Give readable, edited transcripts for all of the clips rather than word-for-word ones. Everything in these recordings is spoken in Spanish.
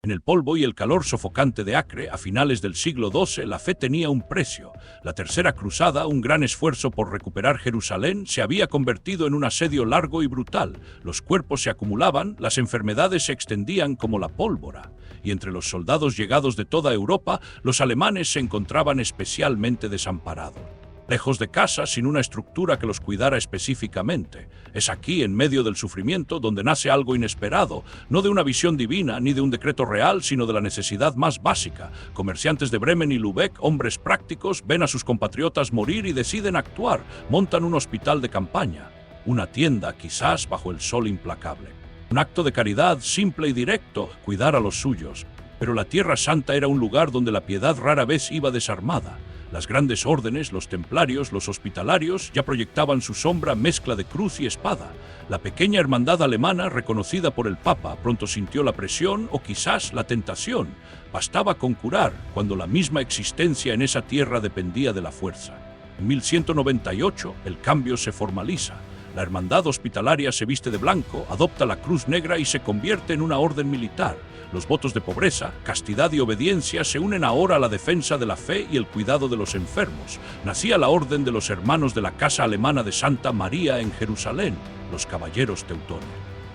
En el polvo y el calor sofocante de Acre, a finales del siglo XII, la fe tenía un precio. La Tercera Cruzada, un gran esfuerzo por recuperar Jerusalén, se había convertido en un asedio largo y brutal. Los cuerpos se acumulaban, las enfermedades se extendían como la pólvora. Y entre los soldados llegados de toda Europa, los alemanes se encontraban especialmente desamparados. Lejos de casa, sin una estructura que los cuidara específicamente. Es aquí, en medio del sufrimiento, donde nace algo inesperado, no de una visión divina ni de un decreto real, sino de la necesidad más básica. Comerciantes de Bremen y Lübeck, hombres prácticos, ven a sus compatriotas morir y deciden actuar. Montan un hospital de campaña, una tienda, quizás bajo el sol implacable. Un acto de caridad simple y directo, cuidar a los suyos. Pero la Tierra Santa era un lugar donde la piedad rara vez iba desarmada. Las grandes órdenes, los templarios, los hospitalarios, ya proyectaban su sombra mezcla de cruz y espada. La pequeña hermandad alemana, reconocida por el Papa, pronto sintió la presión o quizás la tentación. Bastaba con curar, cuando la misma existencia en esa tierra dependía de la fuerza. En 1198, el cambio se formaliza. La hermandad hospitalaria se viste de blanco, adopta la cruz negra y se convierte en una orden militar. Los votos de pobreza, castidad y obediencia se unen ahora a la defensa de la fe y el cuidado de los enfermos. Nacía la orden de los hermanos de la Casa Alemana de Santa María en Jerusalén, los caballeros teutones.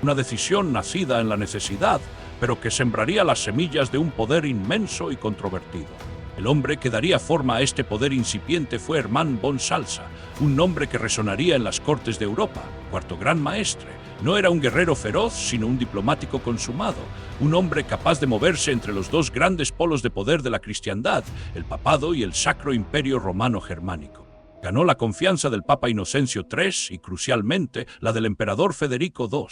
Una decisión nacida en la necesidad, pero que sembraría las semillas de un poder inmenso y controvertido. El hombre que daría forma a este poder incipiente fue Hermann von Salza, un nombre que resonaría en las cortes de Europa, cuarto gran maestre. No era un guerrero feroz, sino un diplomático consumado, un hombre capaz de moverse entre los dos grandes polos de poder de la cristiandad, el papado y el Sacro Imperio Romano Germánico. Ganó la confianza del Papa Inocencio III y, crucialmente, la del emperador Federico II.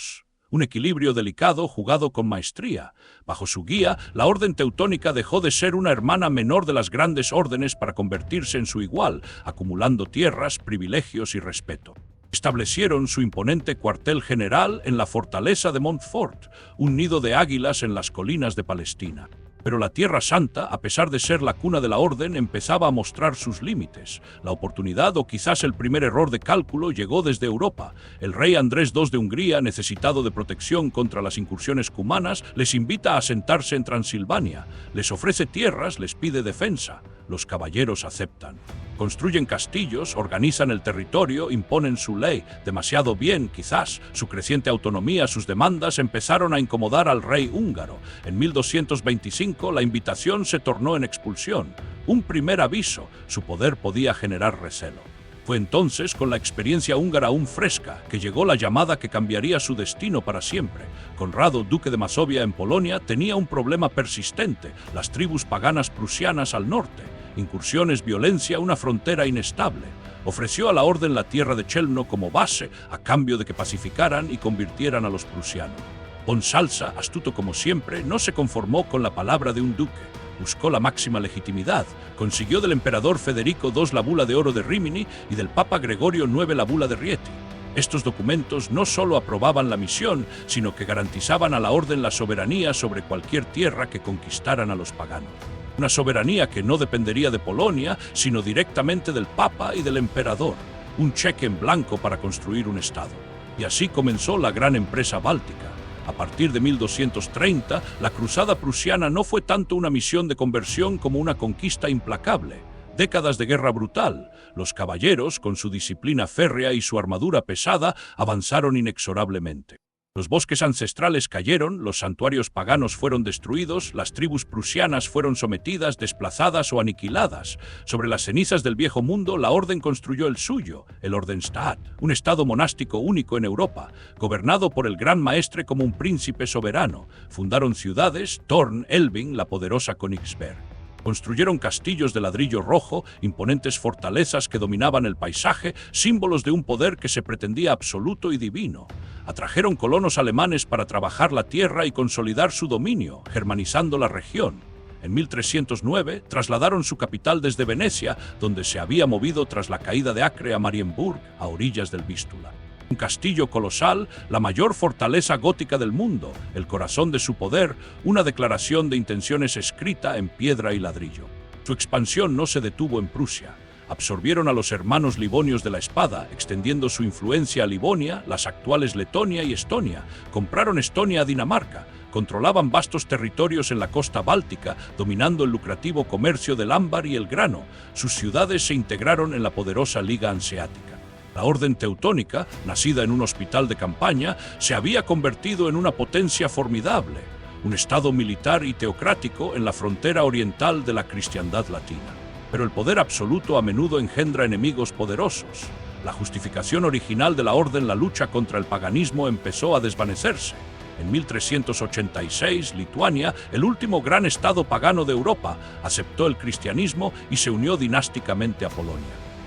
Un equilibrio delicado jugado con maestría. Bajo su guía, la orden teutónica dejó de ser una hermana menor de las grandes órdenes para convertirse en su igual, acumulando tierras, privilegios y respeto. Establecieron su imponente cuartel general en la fortaleza de Montfort, un nido de águilas en las colinas de Palestina. Pero la Tierra Santa, a pesar de ser la cuna de la orden, empezaba a mostrar sus límites. La oportunidad, o quizás el primer error de cálculo, llegó desde Europa. El rey Andrés II de Hungría, necesitado de protección contra las incursiones cumanas, les invita a asentarse en Transilvania. Les ofrece tierras, les pide defensa. Los caballeros aceptan. Construyen castillos, organizan el territorio, imponen su ley. Demasiado bien, quizás. Su creciente autonomía, sus demandas empezaron a incomodar al rey húngaro. En 1225 la invitación se tornó en expulsión. Un primer aviso, su poder podía generar recelo. Fue entonces, con la experiencia húngara aún fresca, que llegó la llamada que cambiaría su destino para siempre. Conrado, duque de Masovia en Polonia, tenía un problema persistente, las tribus paganas prusianas al norte. Incursiones, violencia, una frontera inestable. Ofreció a la orden la tierra de Chelmno como base, a cambio de que pacificaran y convirtieran a los prusianos. Von Salza, astuto como siempre, no se conformó con la palabra de un duque. Buscó la máxima legitimidad, consiguió del emperador Federico II la bula de oro de Rímini y del papa Gregorio IX la bula de Rieti. Estos documentos no solo aprobaban la misión, sino que garantizaban a la orden la soberanía sobre cualquier tierra que conquistaran a los paganos. Una soberanía que no dependería de Polonia, sino directamente del papa y del emperador. Un cheque en blanco para construir un estado. Y así comenzó la gran empresa báltica. A partir de 1230, la cruzada prusiana no fue tanto una misión de conversión como una conquista implacable. Décadas de guerra brutal. Los caballeros, con su disciplina férrea y su armadura pesada, avanzaron inexorablemente. Los bosques ancestrales cayeron, los santuarios paganos fueron destruidos, las tribus prusianas fueron sometidas, desplazadas o aniquiladas. Sobre las cenizas del viejo mundo, la orden construyó el suyo, el Ordenstaat, un estado monástico único en Europa, gobernado por el gran maestre como un príncipe soberano. Fundaron ciudades, Thorn, Elbing, la poderosa Königsberg. Construyeron castillos de ladrillo rojo, imponentes fortalezas que dominaban el paisaje, símbolos de un poder que se pretendía absoluto y divino. Atrajeron colonos alemanes para trabajar la tierra y consolidar su dominio, germanizando la región. En 1309 trasladaron su capital desde Venecia, donde se había movido tras la caída de Acre, a Marienburg, a orillas del Vístula. Un castillo colosal, la mayor fortaleza gótica del mundo, el corazón de su poder, una declaración de intenciones escrita en piedra y ladrillo. Su expansión no se detuvo en Prusia. Absorbieron a los hermanos livonios de la espada, extendiendo su influencia a Livonia, las actuales Letonia y Estonia. Compraron Estonia a Dinamarca. Controlaban vastos territorios en la costa báltica, dominando el lucrativo comercio del ámbar y el grano. Sus ciudades se integraron en la poderosa Liga Hanseática. La Orden Teutónica, nacida en un hospital de campaña, se había convertido en una potencia formidable, un estado militar y teocrático en la frontera oriental de la cristiandad latina. Pero el poder absoluto a menudo engendra enemigos poderosos. La justificación original de la orden, la lucha contra el paganismo, empezó a desvanecerse. En 1386, Lituania, el último gran estado pagano de Europa, aceptó el cristianismo y se unió dinásticamente a Polonia.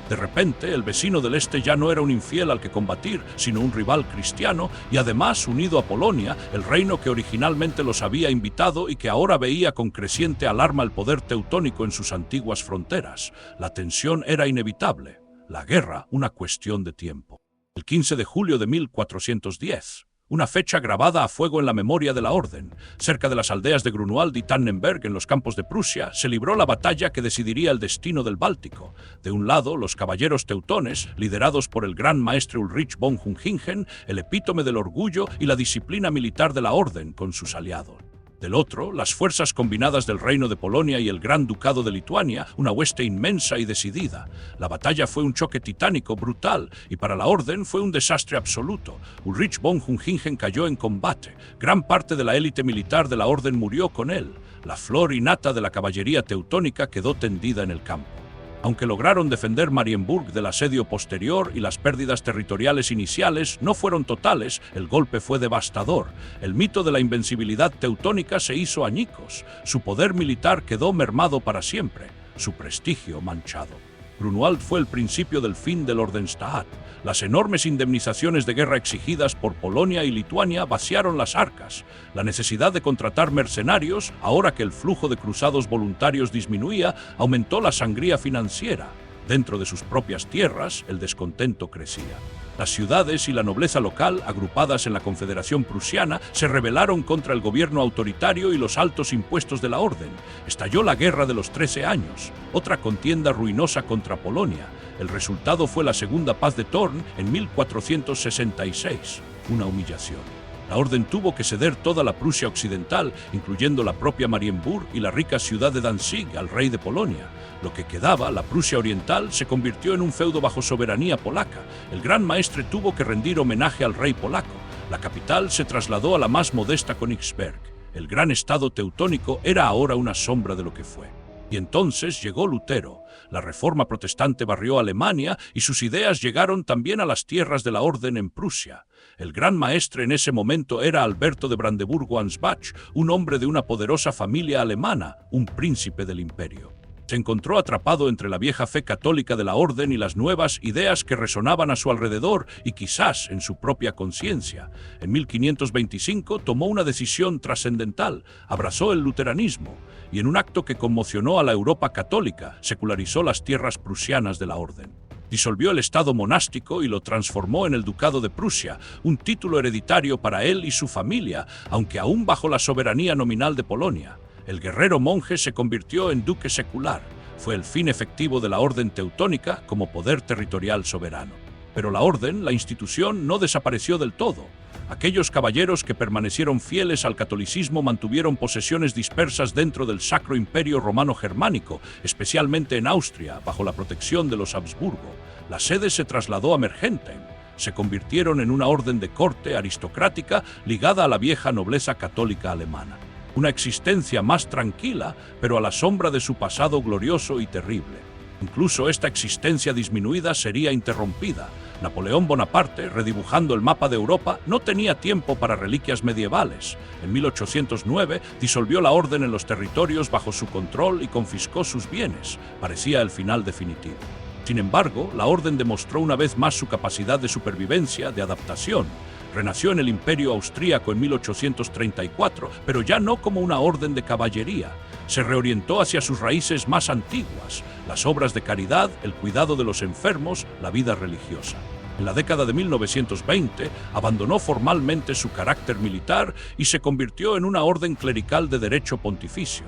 De repente, el vecino del este ya no era un infiel al que combatir, sino un rival cristiano y además unido a Polonia, el reino que originalmente los había invitado y que ahora veía con creciente alarma el poder teutónico en sus antiguas fronteras. La tensión era inevitable, la guerra una cuestión de tiempo. El 15 de julio de 1410, una fecha grabada a fuego en la memoria de la orden. Cerca de las aldeas de Grunwald y Tannenberg, en los campos de Prusia, se libró la batalla que decidiría el destino del Báltico. De un lado, los caballeros teutones, liderados por el gran maestre Ulrich von Jungingen, el epítome del orgullo y la disciplina militar de la orden con sus aliados. Del otro, las fuerzas combinadas del Reino de Polonia y el Gran Ducado de Lituania, una hueste inmensa y decidida. La batalla fue un choque titánico, brutal, y para la orden fue un desastre absoluto. Ulrich von Jungingen cayó en combate. Gran parte de la élite militar de la orden murió con él. La flor y nata de la caballería teutónica quedó tendida en el campo. Aunque lograron defender Marienburg del asedio posterior y las pérdidas territoriales iniciales no fueron totales, el golpe fue devastador. El mito de la invencibilidad teutónica se hizo añicos. Su poder militar quedó mermado para siempre, su prestigio manchado. Grunwald fue el principio del fin del Ordenstaat. Las enormes indemnizaciones de guerra exigidas por Polonia y Lituania vaciaron las arcas. La necesidad de contratar mercenarios, ahora que el flujo de cruzados voluntarios disminuía, aumentó la sangría financiera. Dentro de sus propias tierras, el descontento crecía. Las ciudades y la nobleza local, agrupadas en la Confederación Prusiana, se rebelaron contra el gobierno autoritario y los altos impuestos de la orden. Estalló la Guerra de los 13 años, otra contienda ruinosa contra Polonia. El resultado fue la Segunda Paz de Thorn en 1466, una humillación. La orden tuvo que ceder toda la Prusia occidental, incluyendo la propia Marienburg y la rica ciudad de Danzig, al rey de Polonia. Lo que quedaba, la Prusia oriental, se convirtió en un feudo bajo soberanía polaca. El gran maestre tuvo que rendir homenaje al rey polaco. La capital se trasladó a la más modesta Königsberg. El gran estado teutónico era ahora una sombra de lo que fue. Y entonces llegó Lutero. La reforma protestante barrió Alemania y sus ideas llegaron también a las tierras de la orden en Prusia. El gran maestre en ese momento era Alberto de Brandeburgo-Ansbach, un hombre de una poderosa familia alemana, un príncipe del imperio. Se encontró atrapado entre la vieja fe católica de la orden y las nuevas ideas que resonaban a su alrededor y quizás en su propia conciencia. En 1525 tomó una decisión trascendental, abrazó el luteranismo y en un acto que conmocionó a la Europa católica, secularizó las tierras prusianas de la orden. Disolvió el estado monástico y lo transformó en el Ducado de Prusia, un título hereditario para él y su familia, aunque aún bajo la soberanía nominal de Polonia. El guerrero monje se convirtió en duque secular. Fue el fin efectivo de la orden teutónica como poder territorial soberano. Pero la orden, la institución, no desapareció del todo. Aquellos caballeros que permanecieron fieles al catolicismo mantuvieron posesiones dispersas dentro del Sacro Imperio Romano Germánico, especialmente en Austria, bajo la protección de los Habsburgo. La sede se trasladó a Mergentheim. Se convirtieron en una orden de corte aristocrática ligada a la vieja nobleza católica alemana. Una existencia más tranquila, pero a la sombra de su pasado glorioso y terrible. Incluso esta existencia disminuida sería interrumpida. Napoleón Bonaparte, redibujando el mapa de Europa, no tenía tiempo para reliquias medievales. En 1809 disolvió la orden en los territorios bajo su control y confiscó sus bienes. Parecía el final definitivo. Sin embargo, la orden demostró una vez más su capacidad de supervivencia, de adaptación. Renació en el Imperio Austríaco en 1834, pero ya no como una orden de caballería. Se reorientó hacia sus raíces más antiguas, las obras de caridad, el cuidado de los enfermos, la vida religiosa. En la década de 1920, abandonó formalmente su carácter militar y se convirtió en una orden clerical de derecho pontificio.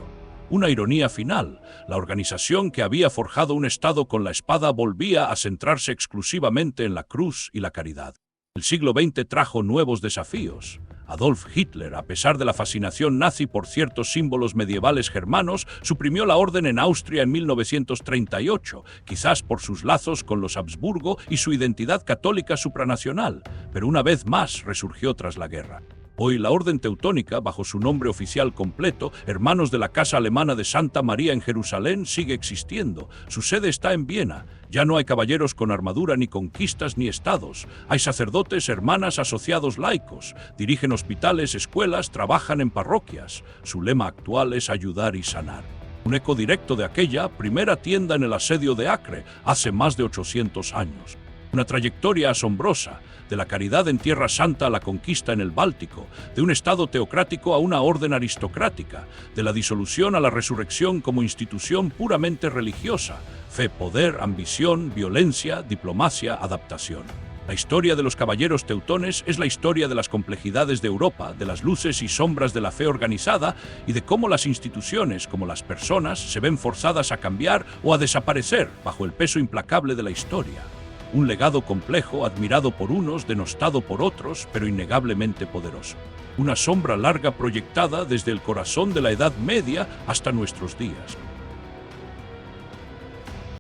Una ironía final, la organización que había forjado un Estado con la espada volvía a centrarse exclusivamente en la cruz y la caridad. El siglo XX trajo nuevos desafíos. Adolf Hitler, a pesar de la fascinación nazi por ciertos símbolos medievales germanos, suprimió la orden en Austria en 1938, quizás por sus lazos con los Habsburgo y su identidad católica supranacional, pero una vez más resurgió tras la guerra. Hoy la Orden Teutónica, bajo su nombre oficial completo, Hermanos de la Casa Alemana de Santa María en Jerusalén, sigue existiendo. Su sede está en Viena. Ya no hay caballeros con armadura ni conquistas ni estados. Hay sacerdotes, hermanas, asociados laicos. Dirigen hospitales, escuelas, trabajan en parroquias. Su lema actual es ayudar y sanar. Un eco directo de aquella primera tienda en el asedio de Acre, hace más de 800 años. Una trayectoria asombrosa, de la caridad en Tierra Santa a la conquista en el Báltico, de un Estado teocrático a una orden aristocrática, de la disolución a la resurrección como institución puramente religiosa, fe, poder, ambición, violencia, diplomacia, adaptación. La historia de los caballeros teutones es la historia de las complejidades de Europa, de las luces y sombras de la fe organizada y de cómo las instituciones, como las personas, se ven forzadas a cambiar o a desaparecer bajo el peso implacable de la historia. Un legado complejo, admirado por unos, denostado por otros, pero innegablemente poderoso. Una sombra larga proyectada desde el corazón de la Edad Media hasta nuestros días.